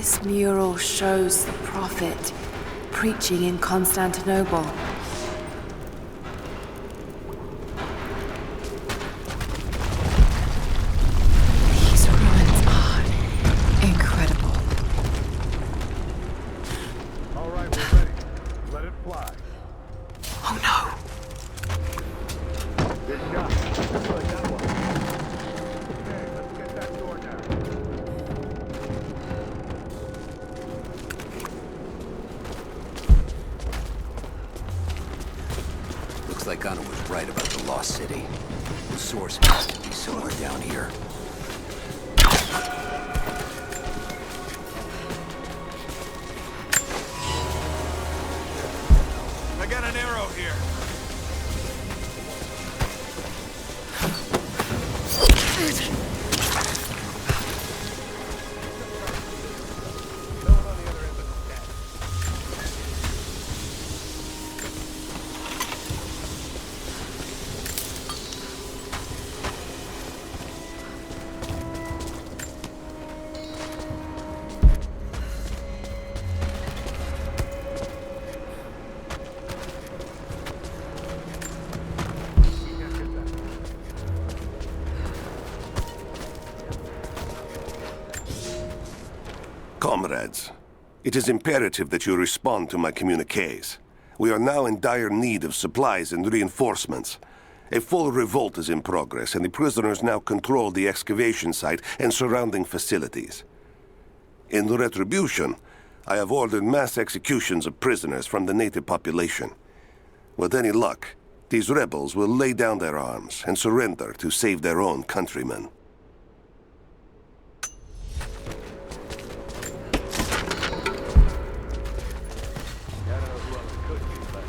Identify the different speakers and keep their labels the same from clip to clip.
Speaker 1: This mural shows the prophet preaching in Constantinople. These ruins are incredible.
Speaker 2: All right, we're ready. Let it fly.
Speaker 1: Oh no!
Speaker 2: Good shot. Good, that one. Okay, let's get that door down.
Speaker 3: Looks like Anna was right about the Lost City. The source has to be somewhere down here.
Speaker 2: I got an arrow here. No one on the other end of the net.
Speaker 4: Comrades, it is imperative that you respond to my communiques. We are now in dire need of supplies and reinforcements. A full revolt is in progress, and the prisoners now control the excavation site and surrounding facilities. In retribution, I have ordered mass executions of prisoners from the native population. With any luck, these rebels will lay down their arms and surrender to save their own countrymen.
Speaker 2: I don't know who else it could be, but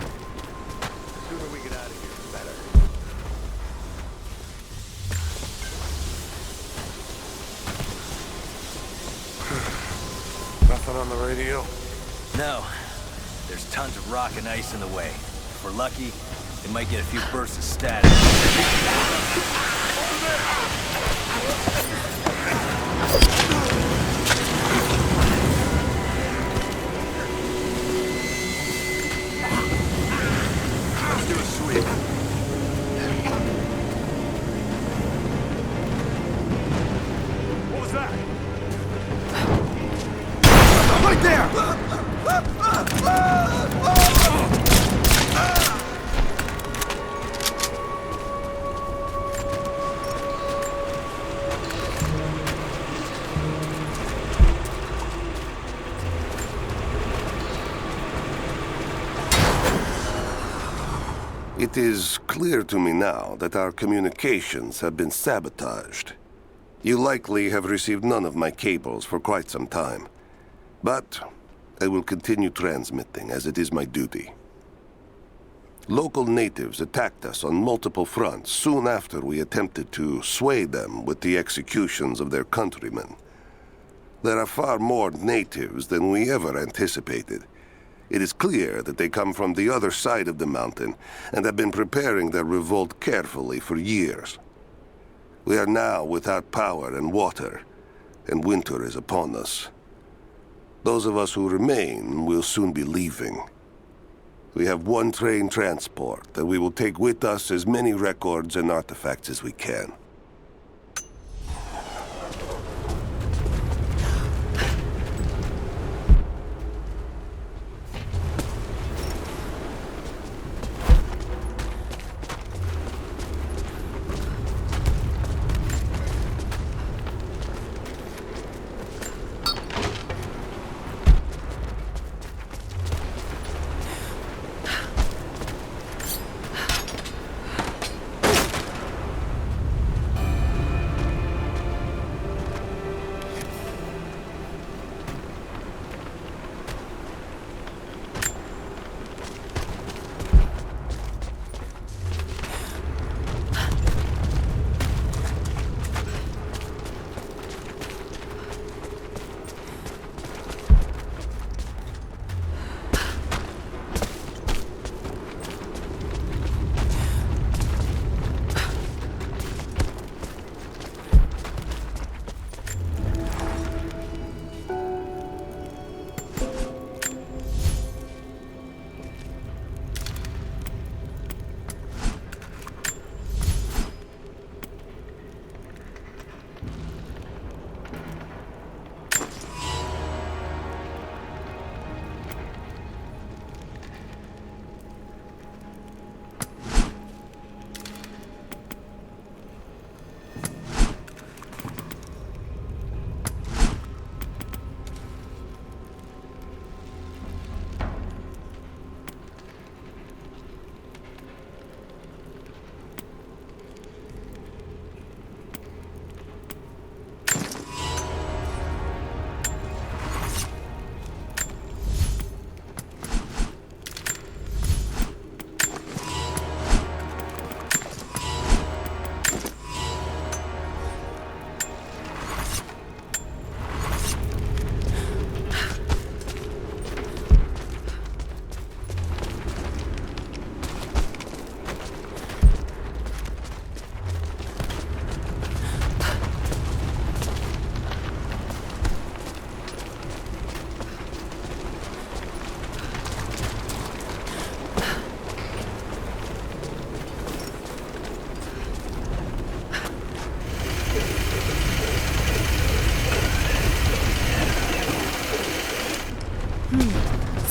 Speaker 2: the sooner we get out of here, the better.
Speaker 4: Nothing on the radio?
Speaker 5: No. There's tons of rock and ice in the way. If we're lucky, we might get a few bursts of static.
Speaker 4: Let's do a sweep.
Speaker 2: What was that?
Speaker 4: Right there! It is clear to me now that our communications have been sabotaged. You likely have received none of my cables for quite some time. But I will continue transmitting, as it is my duty. Local natives attacked us on multiple fronts soon after we attempted to sway them with the executions of their countrymen. There are far more natives than we ever anticipated. It is clear that they come from the other side of the mountain and have been preparing their revolt carefully for years. We are now without power and water, and winter is upon us. Those of us who remain will soon be leaving. We have one train transport that we will take with us as many records and artifacts as we can.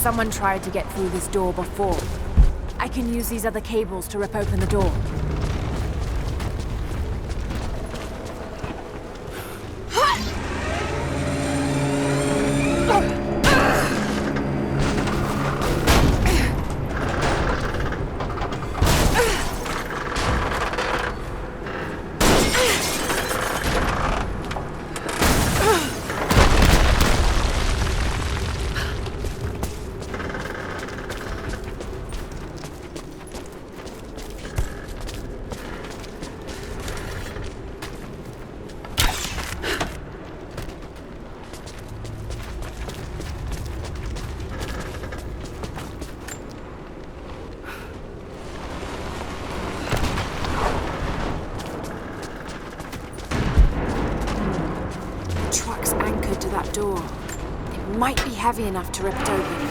Speaker 1: Someone tried to get through this door before. I can use these other cables to rip open the door. Truck's anchored to that door. It might be heavy enough to rip it open.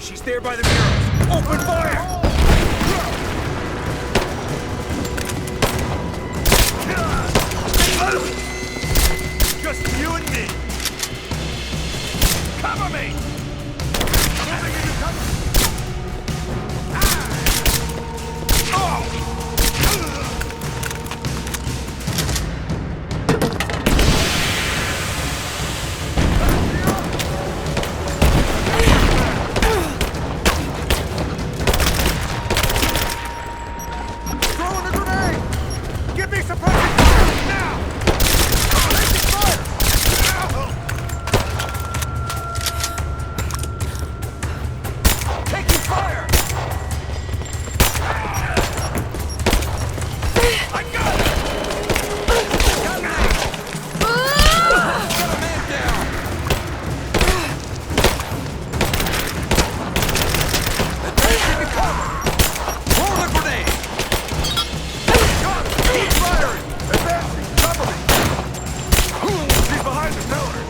Speaker 2: She's there by the mirrors. Open fire! Just you and me. Cover me! Nothing in your cover. Throwing a grenade! Give me suppressing fire now! Taking fire! Taking fire! I got it! Got me! Got a man down! Advancing to cover! Throw the grenade! Got it! Keep firing! Advancing! Cover me! She's behind the pillar!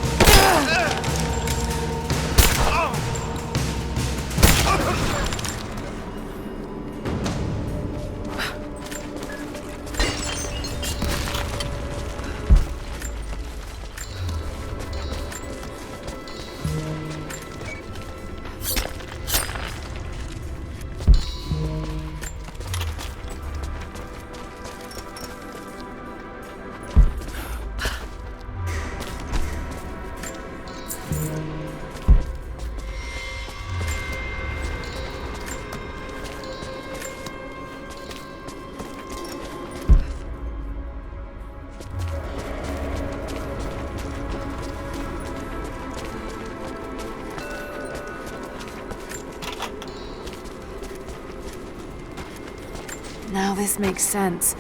Speaker 1: Now this makes sense.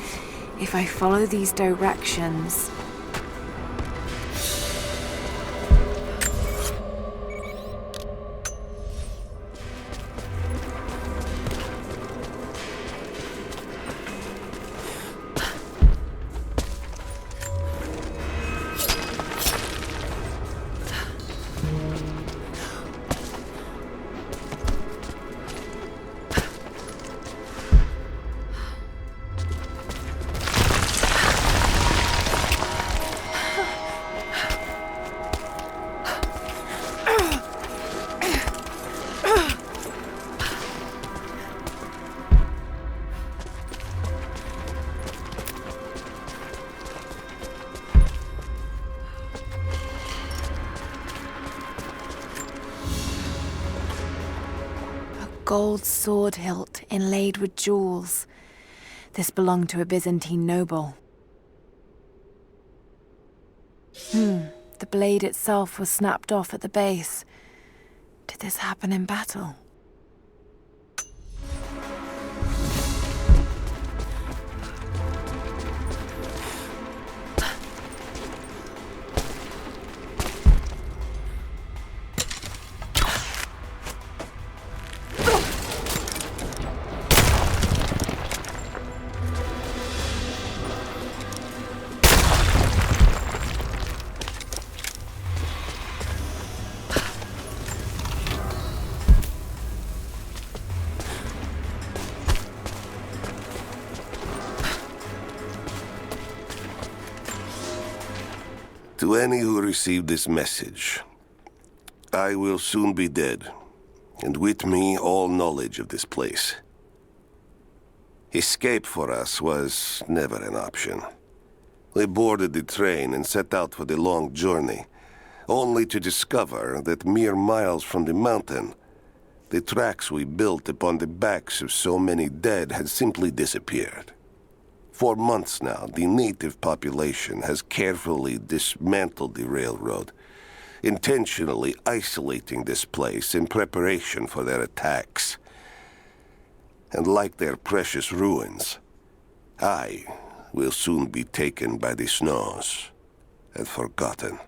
Speaker 1: If I follow these directions... gold sword hilt inlaid with jewels. This belonged to a Byzantine noble. The blade itself was snapped off at the base. Did this happen in battle?
Speaker 4: To any who received this message, I will soon be dead, and with me all knowledge of this place. Escape for us was never an option. We boarded the train and set out for the long journey, only to discover that mere miles from the mountain, the tracks we built upon the backs of so many dead had simply disappeared. For months now, the native population has carefully dismantled the railroad, intentionally isolating this place in preparation for their attacks. And like their precious ruins, I will soon be taken by the snows and forgotten.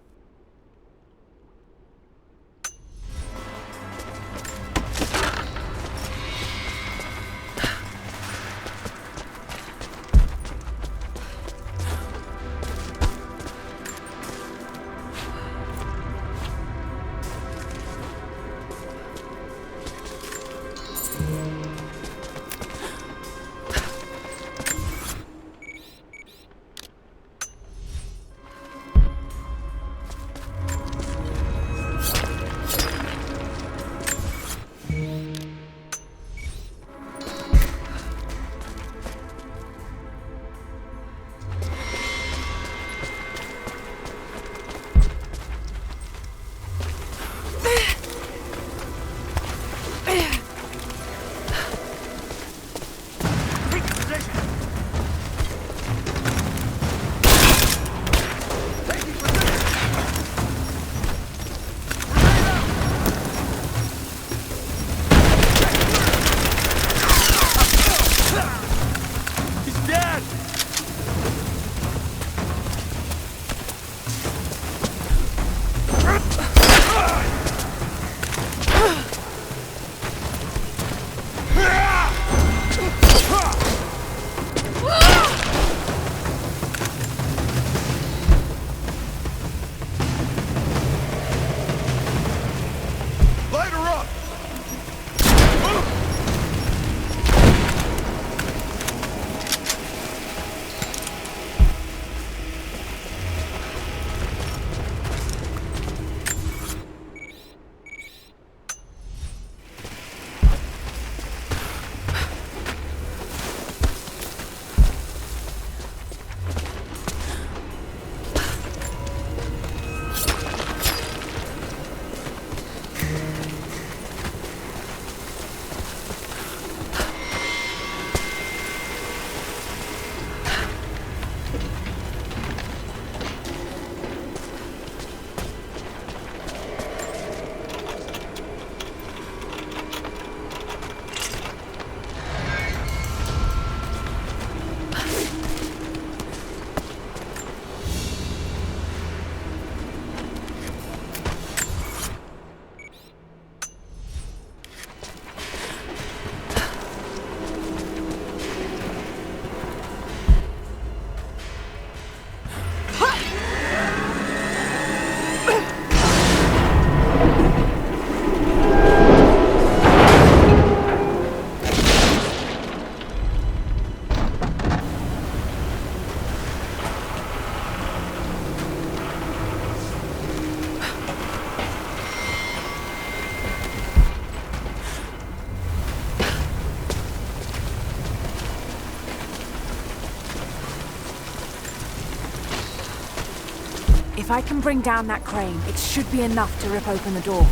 Speaker 1: If I can bring down that crane, it should be enough to rip open the door.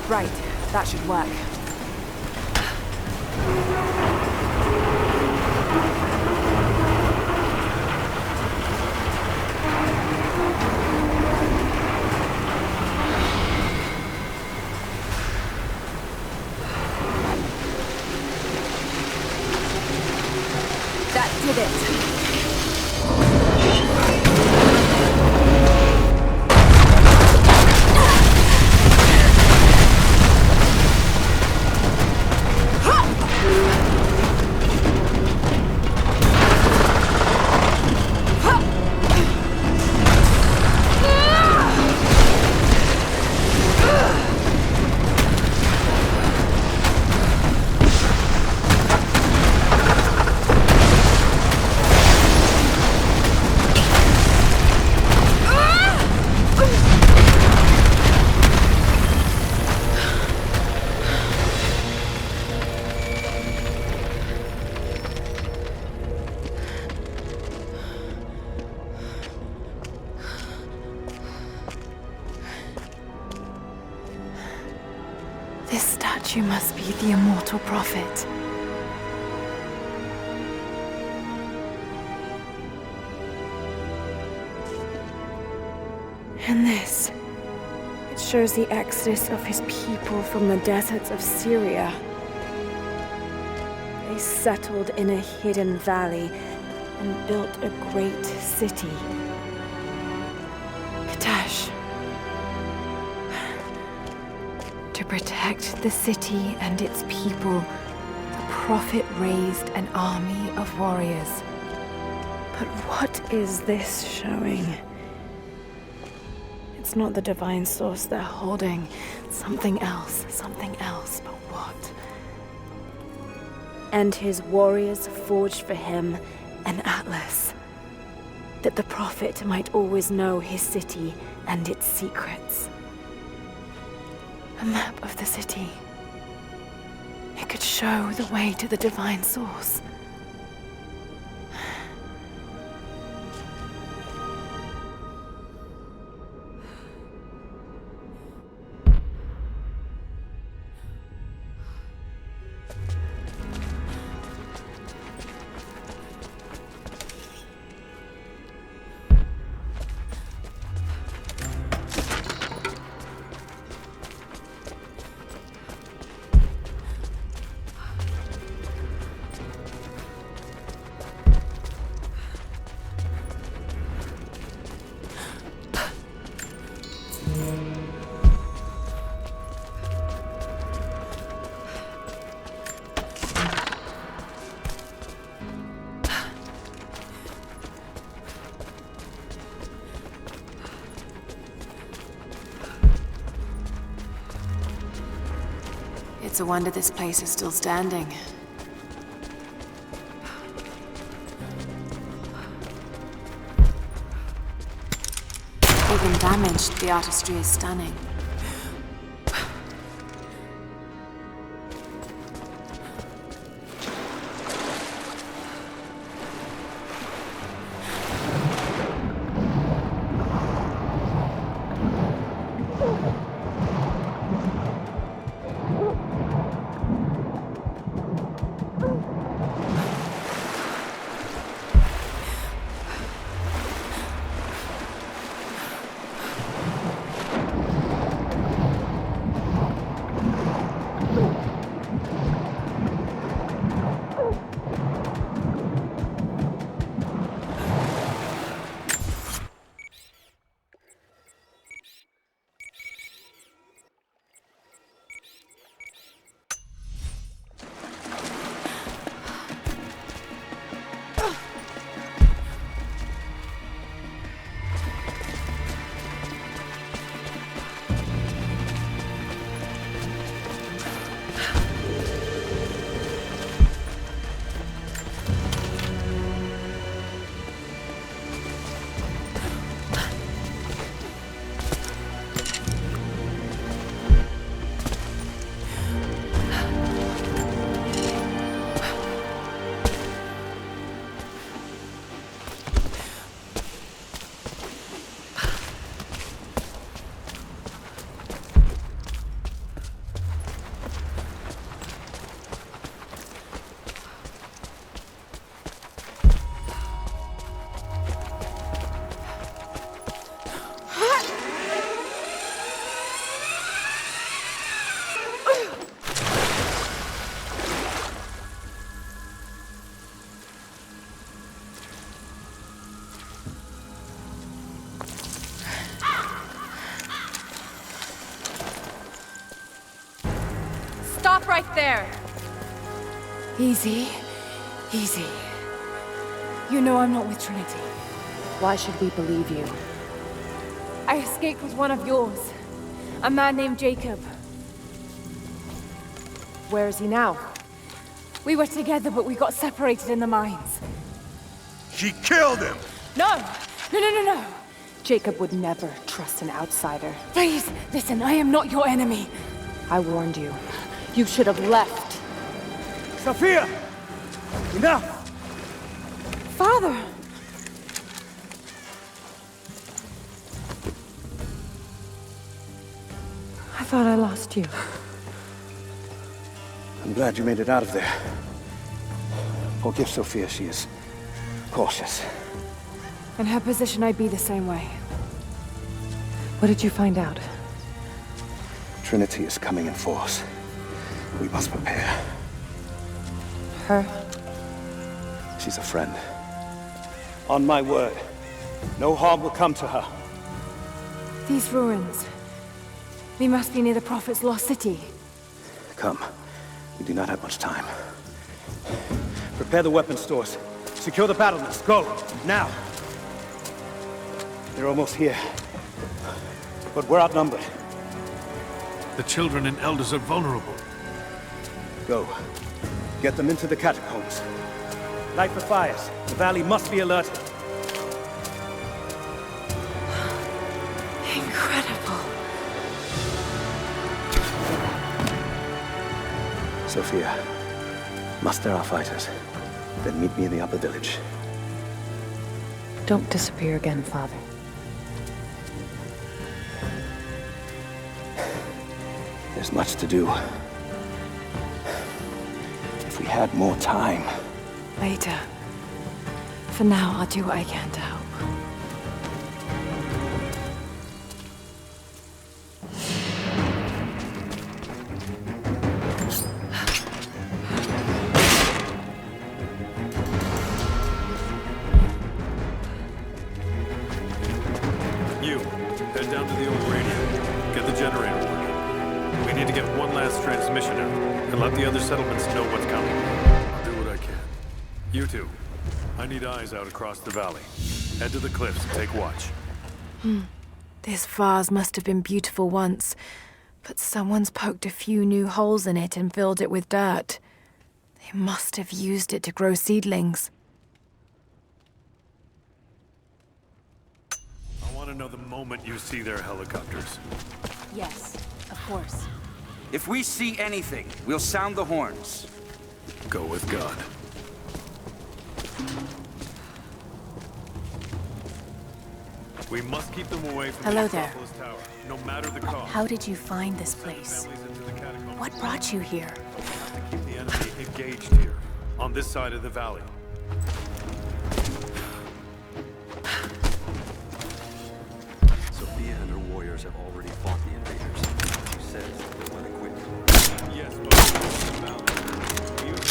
Speaker 1: Right, that should work. That did it. This statue must be the immortal prophet. And this, it shows the exodus of his people from the deserts of Syria. They settled in a hidden valley and built a great city. Katash. To protect the city and its people, the prophet raised an army of warriors. But what is this showing? It's not the divine source they're holding. Something else, but what? And his warriors forged for him an atlas, that the prophet might always know his city and its secrets. A map of the city. It could show the way to the divine source. It's a wonder this place is still standing. Even damaged, the artistry is stunning. right there! Easy. Easy. You know I'm not with Trinity. Why should we believe you? I escaped with one of yours. A man named Jacob. Where is he now? We were together, but we got separated in the mines.
Speaker 2: She killed him!
Speaker 1: No! No! Jacob would never trust an outsider. Please, listen, I am not your enemy. I warned you. You should have left.
Speaker 2: Sophia! Enough!
Speaker 1: Father! I thought I lost you.
Speaker 2: I'm glad you made it out of there. Forgive Sophia, she is cautious.
Speaker 1: In her position, I'd be the same way. What did you find out?
Speaker 2: Trinity is coming in force. We must prepare.
Speaker 1: Her?
Speaker 2: She's a friend. On my word, no harm will come to her.
Speaker 1: These ruins. We must be near the Prophet's lost city.
Speaker 2: Come. We do not have much time. Prepare the weapon stores. Secure the battlements. Go! Now! They're almost here. But we're outnumbered.
Speaker 6: The children and elders are vulnerable.
Speaker 2: Go. Get them into the catacombs. Light the fires. The valley must be alerted.
Speaker 1: Incredible.
Speaker 2: Sophia, muster our fighters. Then meet me in the upper village.
Speaker 1: Don't disappear again, Father.
Speaker 2: There's much to do. If we had more time.
Speaker 1: Later. For now, I'll do what I can to help.
Speaker 6: You, head down to the old radio. Get the generator working. We need to get one last transmission out, and let the other settlements know what's coming. I'll do what I can. You two, I need eyes out across the valley. Head to the cliffs and take watch.
Speaker 1: This vase must have been beautiful once, but someone's poked a few new holes in it and filled it with dirt. They must have used it to grow seedlings.
Speaker 6: I want to know the moment you see their helicopters.
Speaker 1: Yes, of course.
Speaker 7: If we see anything, we'll sound the horns.
Speaker 6: Go with God. We must keep them away from
Speaker 1: Hello
Speaker 6: the
Speaker 1: there.
Speaker 6: Acropolis Tower, no matter the cost.
Speaker 1: How did you find this place?
Speaker 6: Families into the catacombs.
Speaker 1: What brought you here?
Speaker 6: We have to keep the enemy engaged here, on this side of the valley.
Speaker 3: Sophia and her warriors have already fought the invaders. She says they're well equipped.
Speaker 6: Yes, but the valley. We use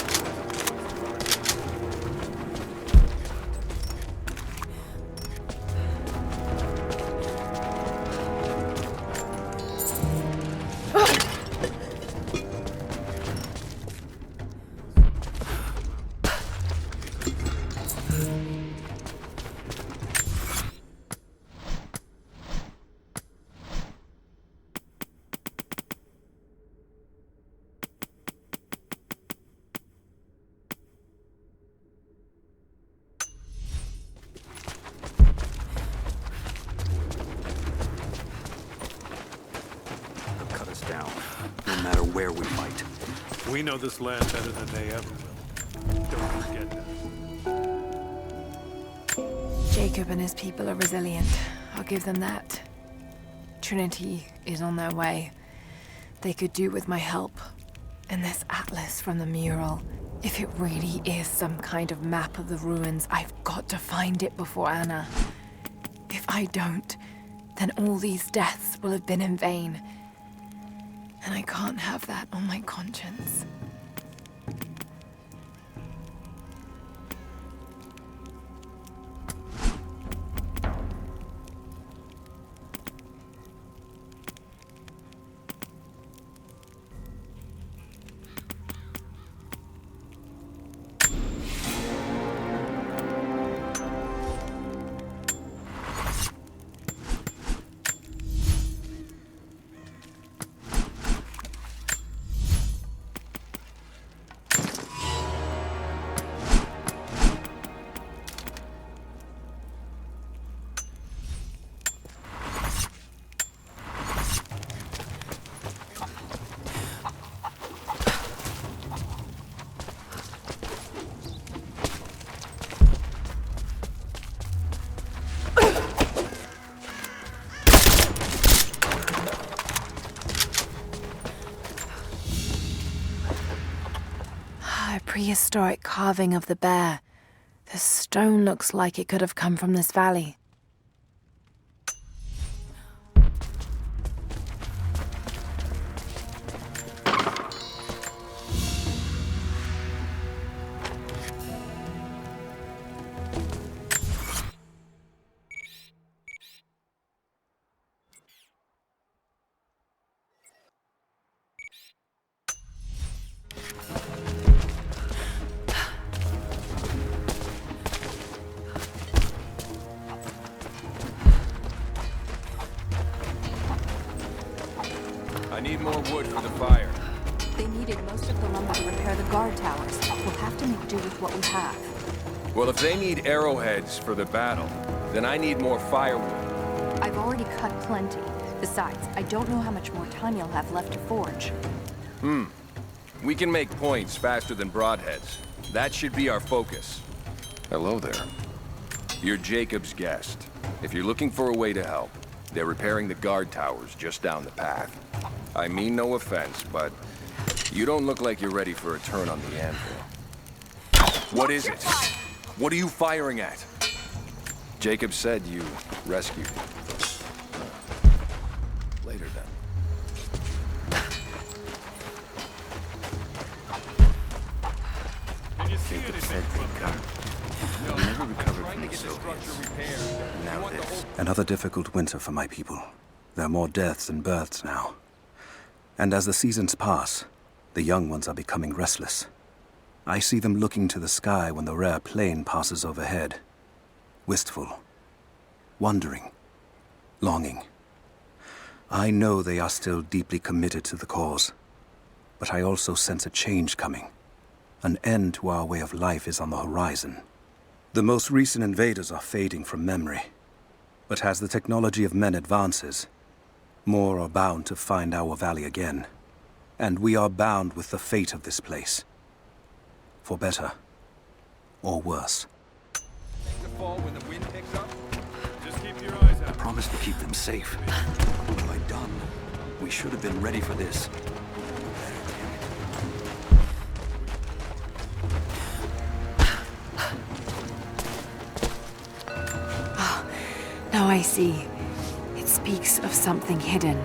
Speaker 3: They'll cut us down, no matter where we fight.
Speaker 6: We know this land better than they ever will. Don't forget that.
Speaker 1: Jacob and his people are resilient. I'll give them that. Trinity is on their way. They could do with my help. And this atlas from the mural. If it really is some kind of map of the ruins, I've got to find it before Anna. If I don't, then all these deaths will have been in vain. And I can't have that on my conscience. prehistoric carving of the bear. The stone looks like it could have come from this valley.
Speaker 8: I need more wood for the fire.
Speaker 9: They needed most of the lumber to repair the guard towers. We'll have to make do with what we have.
Speaker 8: Well, if they need arrowheads for the battle, then I need more firewood.
Speaker 9: I've already cut plenty. Besides, I don't know how much more time you'll have left to forge.
Speaker 8: We can make points faster than broadheads. That should be our focus.
Speaker 4: Hello there.
Speaker 8: You're Jacob's guest. If you're looking for a way to help, they're repairing the guard towers just down the path. I mean no offense, but you don't look like you're ready for a turn on the anvil. What is it? What are you firing at? Jacob said you rescued him. Later then.
Speaker 2: Jacob said they'd come. We never recovered from the Soviets. Now this. Another difficult winter for my people. There are more deaths than births now. And as the seasons pass, the young ones are becoming restless. I see them looking to the sky when the rare plane passes overhead. Wistful. Wondering. Longing. I know they are still deeply committed to the cause. But I also sense a change coming. An end to our way of life is on the horizon. The most recent invaders are fading from memory. But as the technology of men advances, more are bound to find our valley again. And we are bound with the fate of this place. For better or worse.
Speaker 8: To fall when the wind picks up?
Speaker 6: Just keep your eyes out.
Speaker 3: Promised to keep them safe. What have I done? We should have been ready for this.
Speaker 1: Now I see. It speaks of something hidden.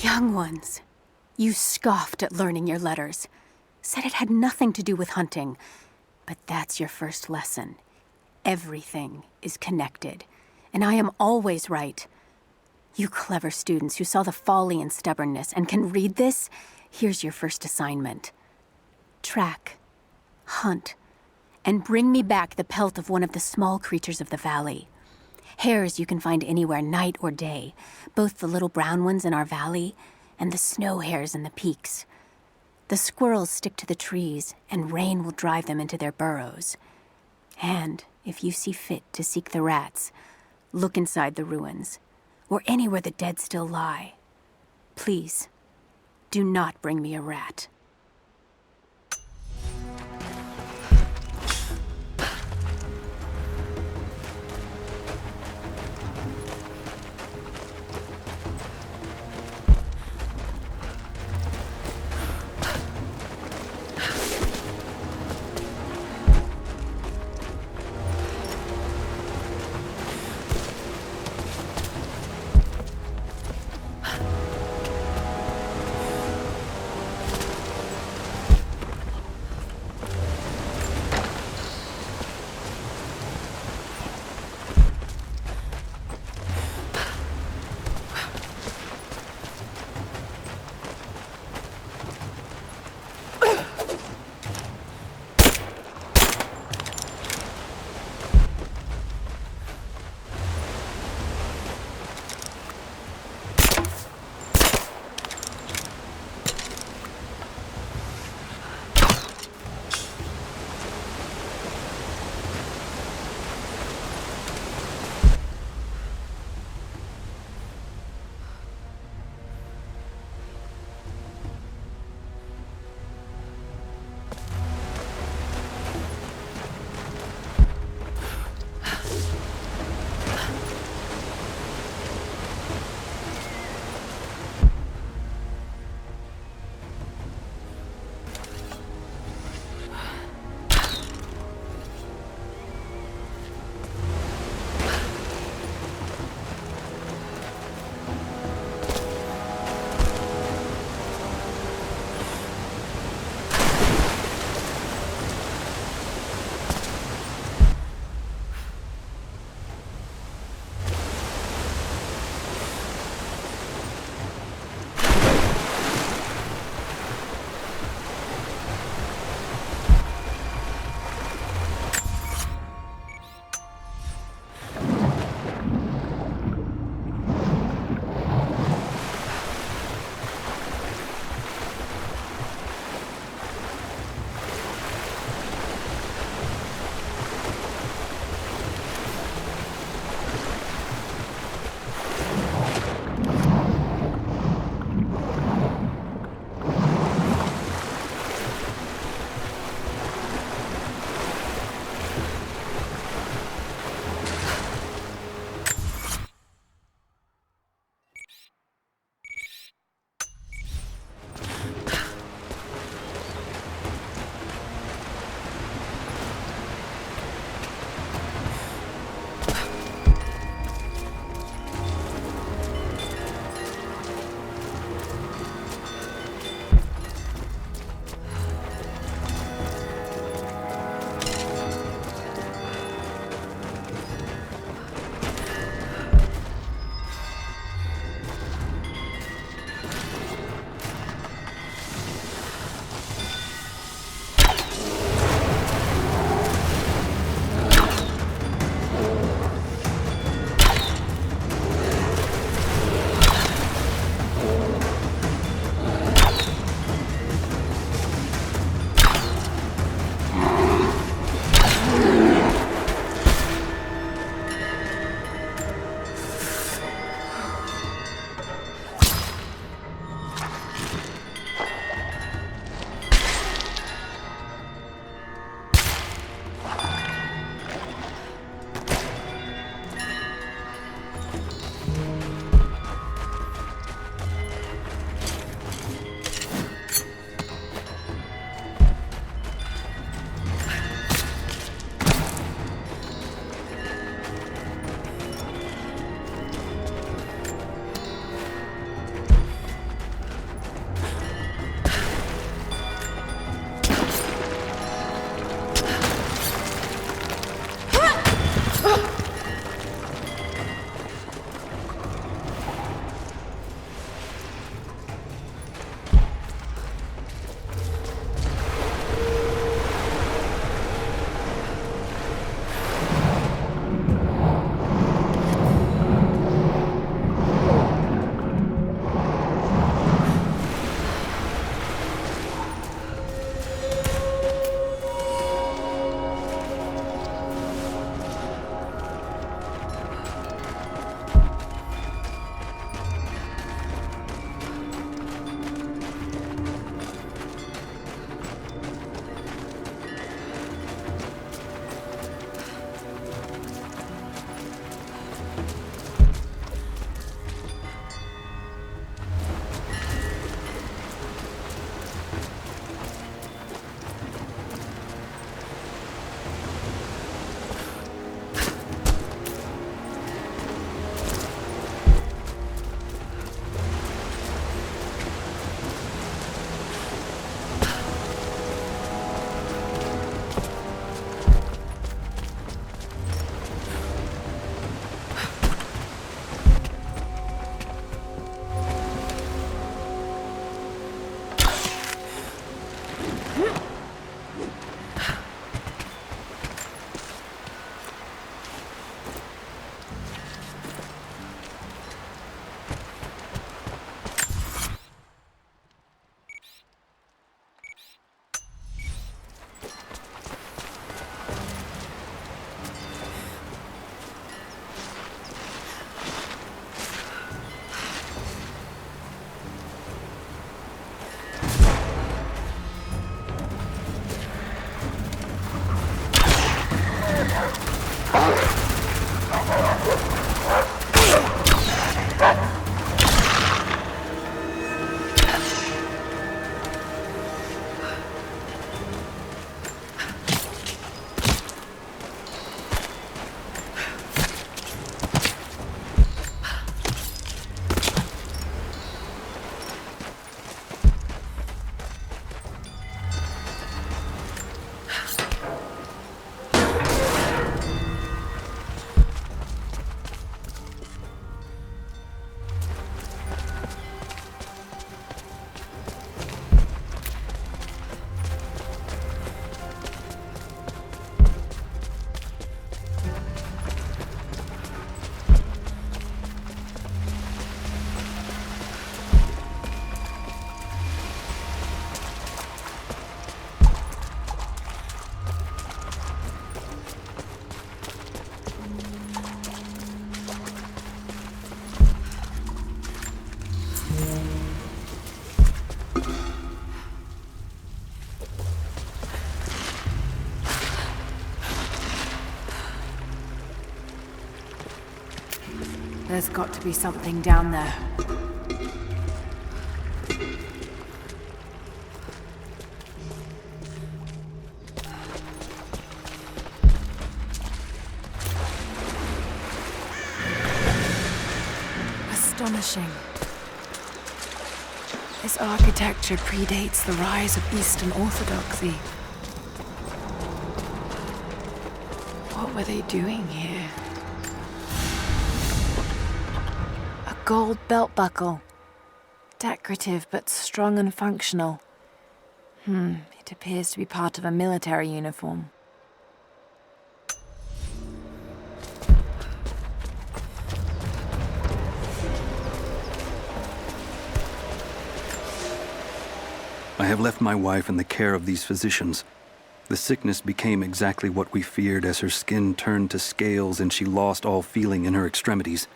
Speaker 9: Young ones, you scoffed at learning your letters. Said it had nothing to do with hunting. But that's your first lesson. Everything is connected. And I am always right. You clever students who saw the folly and stubbornness and can read this, here's your first assignment. Track, hunt, and bring me back the pelt of one of the small creatures of the valley. Hares you can find anywhere, night or day, both the little brown ones in our valley and the snow hares in the peaks. The squirrels stick to the trees, and rain will drive them into their burrows. And if you see fit to seek the rats, look inside the ruins, or anywhere the dead still lie. Please, do not bring me a rat.
Speaker 1: There's got to be something down there. Astonishing. This architecture predates the rise of Eastern Orthodoxy. What were they doing here? A gold belt buckle. Decorative but strong and functional. It appears to be part of a military uniform.
Speaker 2: I have left my wife in the care of these physicians. The sickness became exactly what we feared as her skin turned to scales and she lost all feeling in her extremities.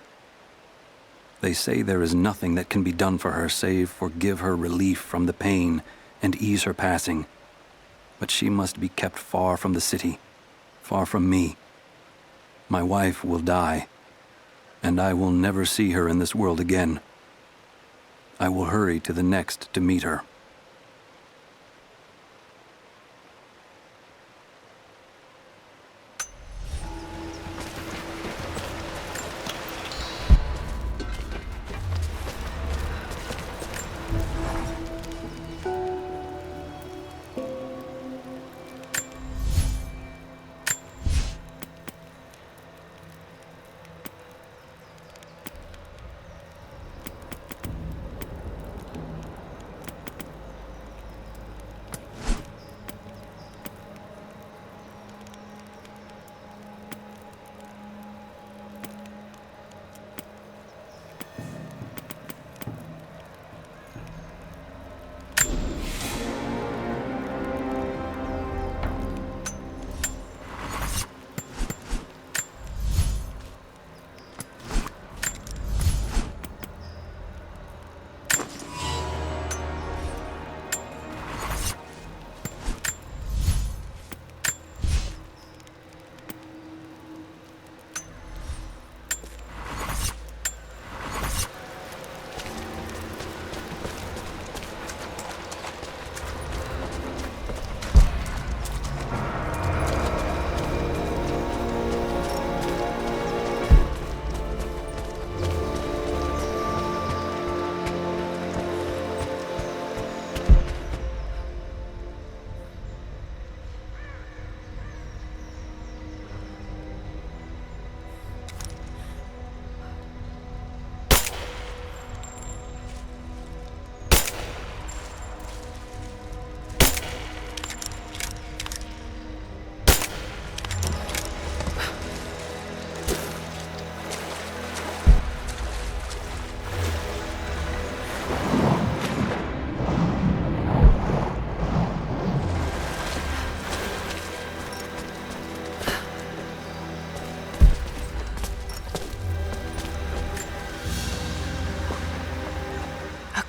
Speaker 2: They say there is nothing that can be done for her save for give her relief from the pain and ease her passing. But she must be kept far from the city, far from me. My wife will die, and I will never see her in this world again. I will hurry to the next to meet her.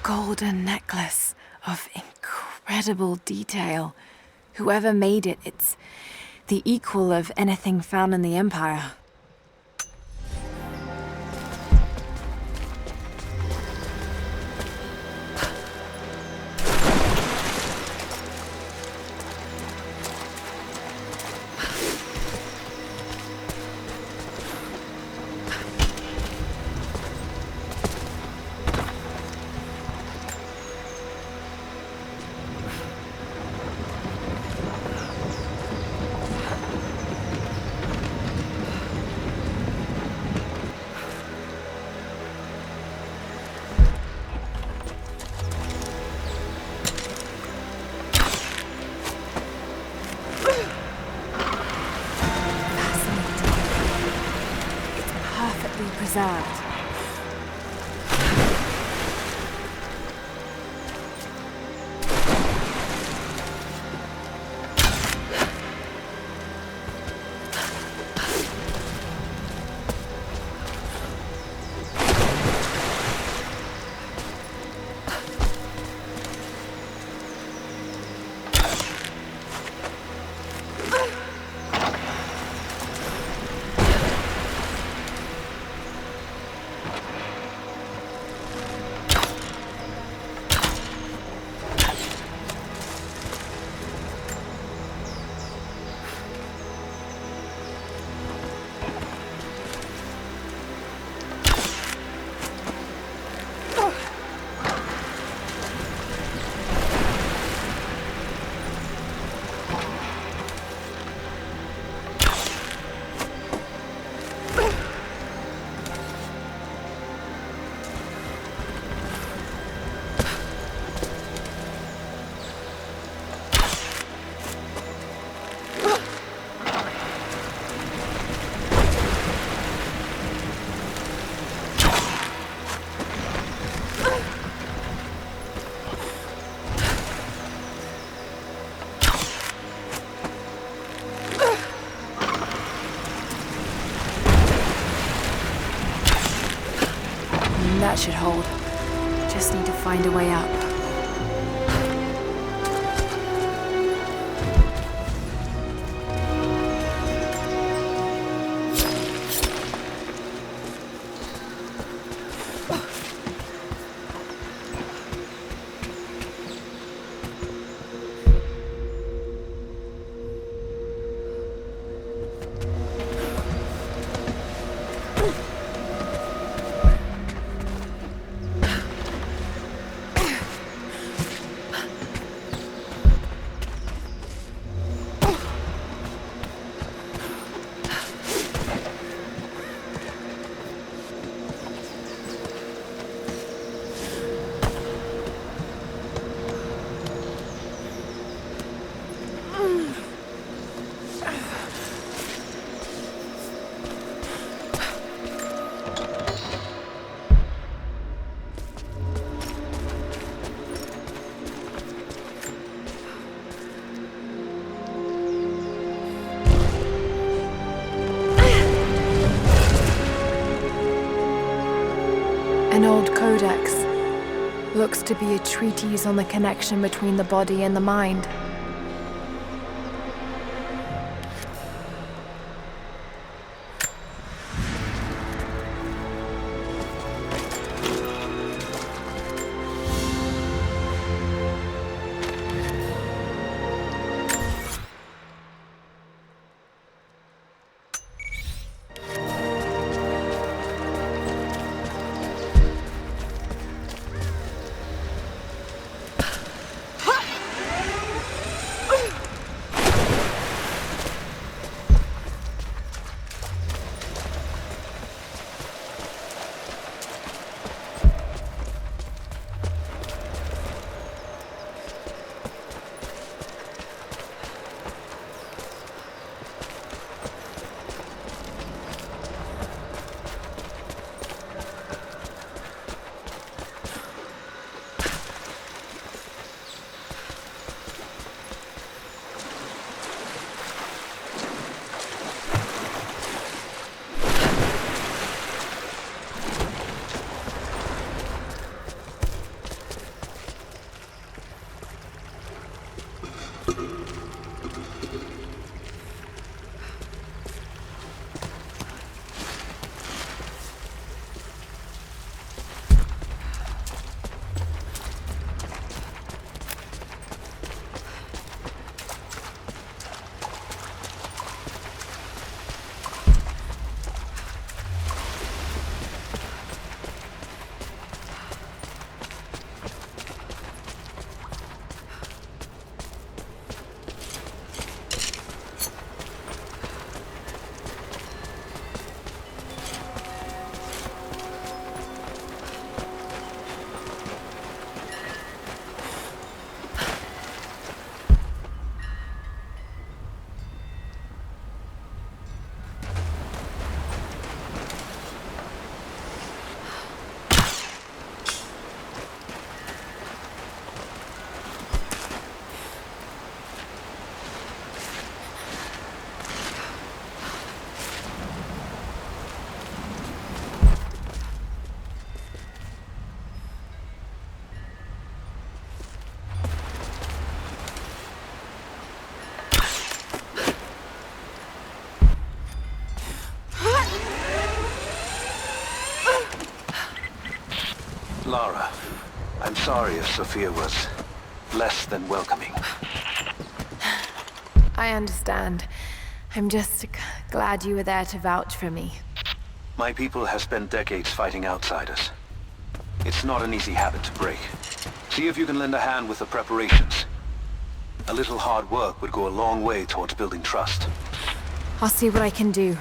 Speaker 1: Golden necklace of incredible detail. Whoever made it, it's the equal of anything found in the Empire. Preserved. that should hold. Just need to find a way up. An old codex. Looks to be a treatise on the connection between the body and the mind.
Speaker 3: Lara, I'm sorry if Sophia was less than welcoming.
Speaker 1: I understand. I'm just glad you were there to vouch for me.
Speaker 3: My people have spent decades fighting outsiders. It's not an easy habit to break. See if you can lend a hand with the preparations. A little hard work would go a long way towards building trust.
Speaker 1: I'll see what I can do.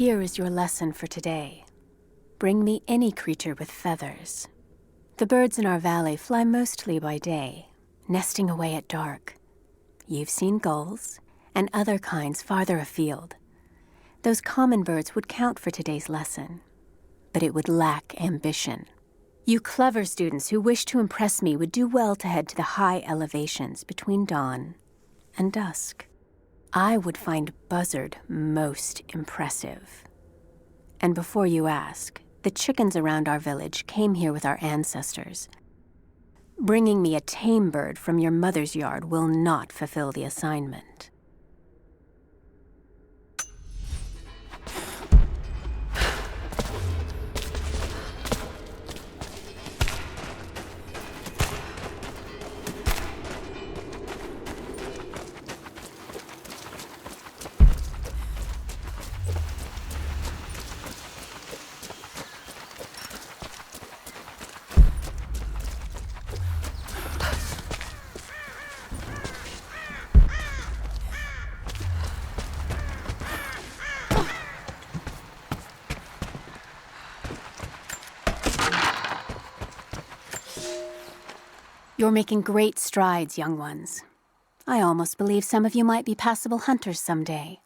Speaker 9: Here is your lesson for today. Bring me any creature with feathers. The birds in our valley fly mostly by day, nesting away at dark. You've seen gulls and other kinds farther afield. Those common birds would count for today's lesson, but it would lack ambition. You clever students who wish to impress me would do well to head to the high elevations between dawn and dusk. I would find Buzzard most impressive. And before you ask, the chickens around our village came here with our ancestors. Bringing me a tame bird from your mother's yard will not fulfill the assignment. You're making great strides, young ones. I almost believe some of you might be passable hunters someday.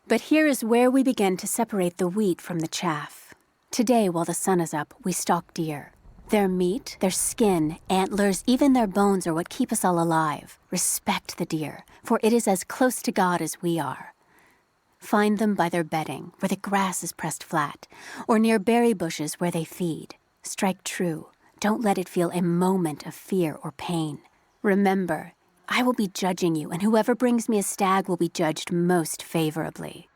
Speaker 9: But here is where we begin to separate the wheat from the chaff. Today, while the sun is up, we stalk deer. Their meat, their skin, antlers, even their bones are what keep us all alive. Respect the deer, for it is as close to God as we are. Find them by their bedding, where the grass is pressed flat, or near berry bushes where they feed. Strike true. Don't let it feel a moment of fear or pain. Remember, I will be judging you, and whoever brings me a stag will be judged most favorably.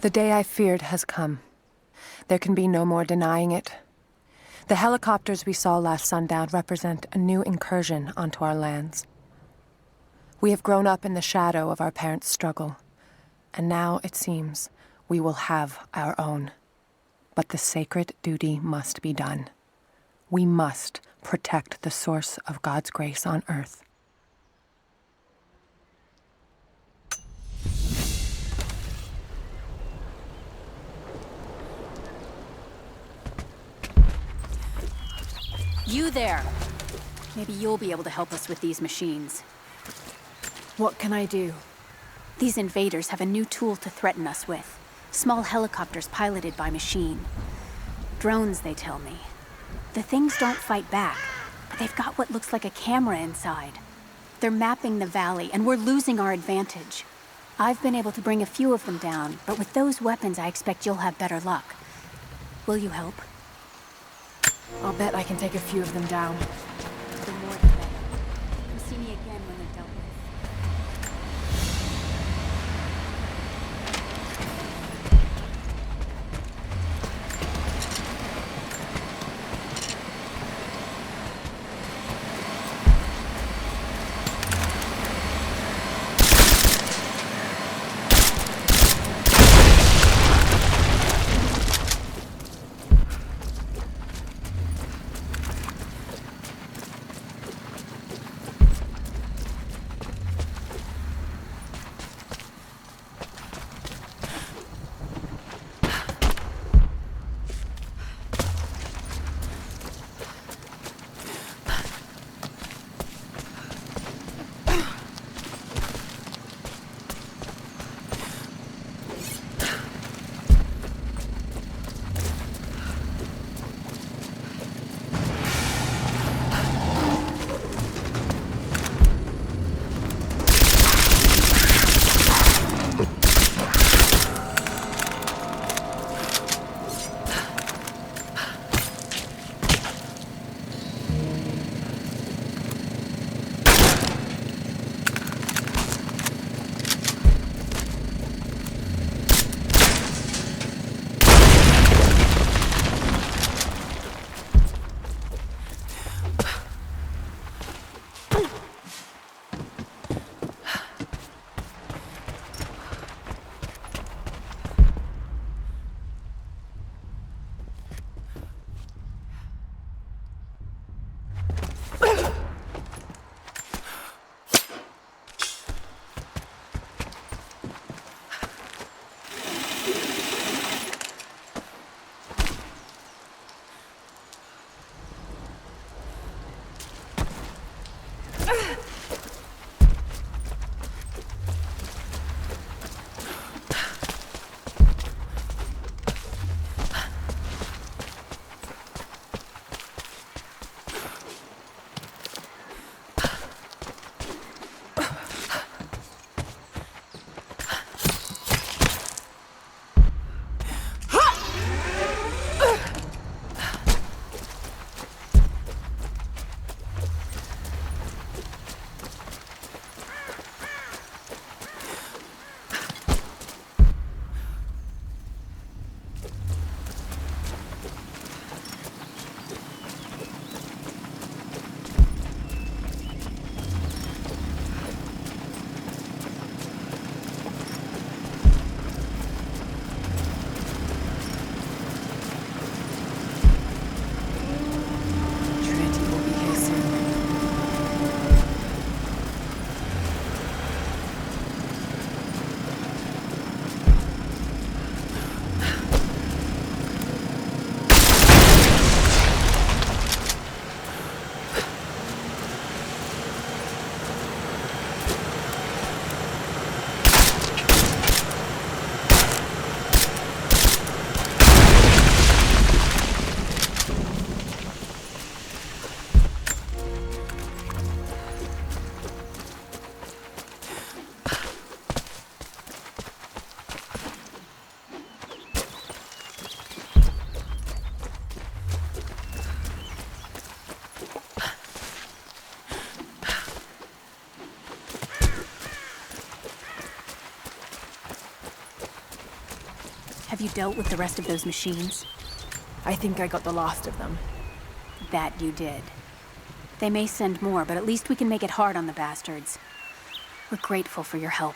Speaker 10: The day I feared has come. There can be no more denying it. The helicopters we saw last sundown represent a new incursion onto our lands. We have grown up in the shadow of our parents' struggle, and now, it seems, we will have our own. But the sacred duty must be done. We must protect the source of God's grace on earth.
Speaker 9: You there! Maybe you'll be able to help us with these machines.
Speaker 1: What can I do?
Speaker 9: These invaders have a new tool to threaten us with. Small helicopters piloted by machine. Drones, they tell me. The things don't fight back, but they've got what looks like a camera inside. They're mapping the valley, and we're losing our advantage. I've been able to bring a few of them down, but with those weapons, I expect you'll have better luck. Will you help?
Speaker 1: I'll bet I can take a few of them down.
Speaker 9: The more the better. Come see me again when they're dealt with. Have you dealt with the rest of those machines?
Speaker 1: I think I got the last of them.
Speaker 9: That you did. They may send more, but at least we can make it hard on the bastards. We're grateful for your help.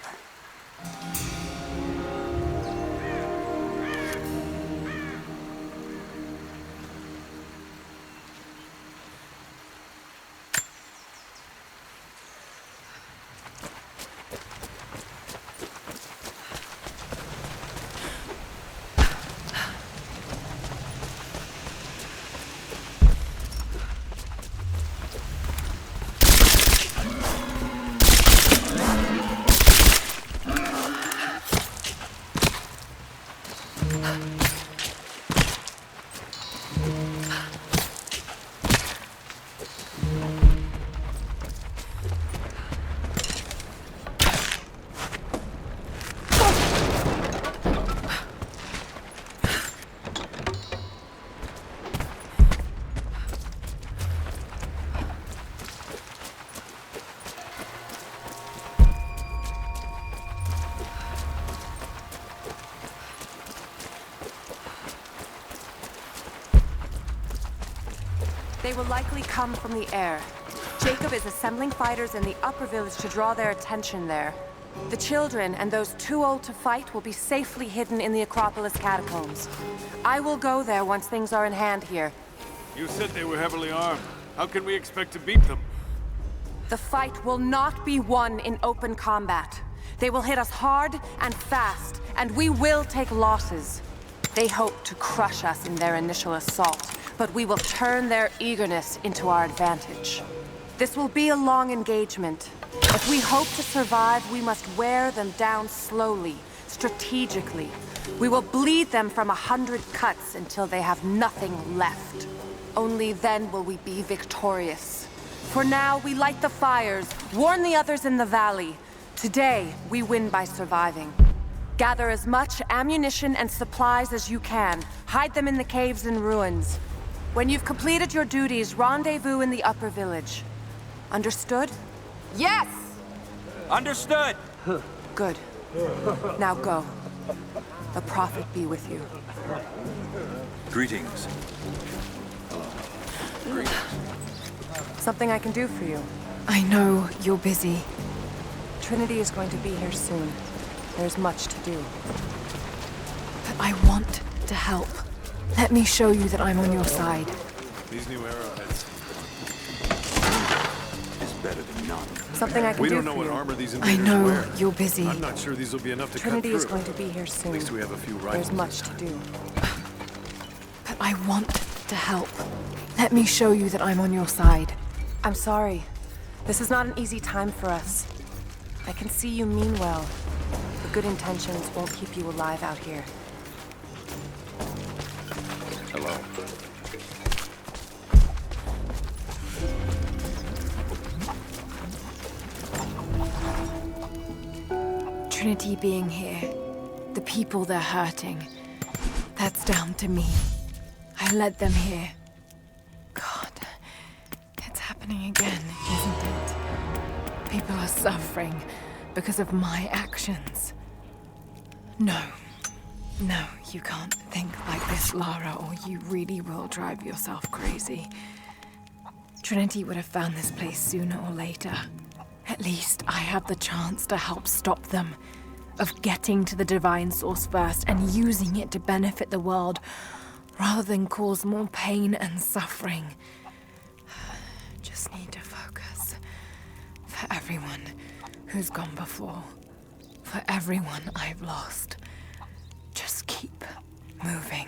Speaker 10: They will likely come from the air. Jacob is assembling fighters in the upper village to draw their attention there. The children and those too old to fight will be safely hidden in the Acropolis catacombs. I will go there once things are in hand here.
Speaker 6: You said they were heavily armed. How can we expect to beat them?
Speaker 10: The fight will not be won in open combat. They will hit us hard and fast, and we will take losses. They hope to crush us in their initial assault, but we will turn their eagerness into our advantage. This will be a long engagement. If we hope to survive, we must wear them down slowly, strategically. We will bleed them from 100 cuts until they have nothing left. Only then will we be victorious. For now, we light the fires, warn the others in the valley. Today, we win by surviving. Gather as much ammunition and supplies as you can. Hide them in the caves and ruins. When you've completed your duties, rendezvous in the upper village. Understood?
Speaker 7: Yes! Understood!
Speaker 10: Good. Now go. The Prophet be with you.
Speaker 5: Greetings.
Speaker 10: Something I can do for you.
Speaker 1: I know you're busy.
Speaker 10: Trinity is going to be here soon. There's much to do.
Speaker 1: But I want to help. Let me show you that I'm on your side.
Speaker 6: These new arrowheads.
Speaker 5: Is better than none.
Speaker 10: Something I can
Speaker 6: We
Speaker 10: do
Speaker 6: don't know
Speaker 10: for
Speaker 6: what
Speaker 10: you.
Speaker 6: armor these
Speaker 1: I
Speaker 6: invaders
Speaker 1: know
Speaker 6: wear.
Speaker 1: you're busy.
Speaker 6: I'm not sure these will be enough to
Speaker 10: Trinity
Speaker 6: cut
Speaker 10: is
Speaker 6: through.
Speaker 10: going to be here soon.
Speaker 6: At least we have a few rifles.
Speaker 10: There's much to do.
Speaker 1: But I want to help. Let me show you that I'm on your side.
Speaker 10: I'm sorry. This is not an easy time for us. I can see you mean well. The good intentions won't keep you alive out here.
Speaker 8: Hello.
Speaker 1: Trinity being here, the people they're hurting, that's down to me. I led them here. God, it's happening again, isn't it? People are suffering because of my actions. No, you can't think like this, Lara, or you really will drive yourself crazy. Trinity would have found this place sooner or later. At least I have the chance to help stop them. Of getting to the Divine Source first and using it to benefit the world, rather than cause more pain and suffering. Just need to focus. For everyone who's gone before. For everyone I've lost. Just keep moving.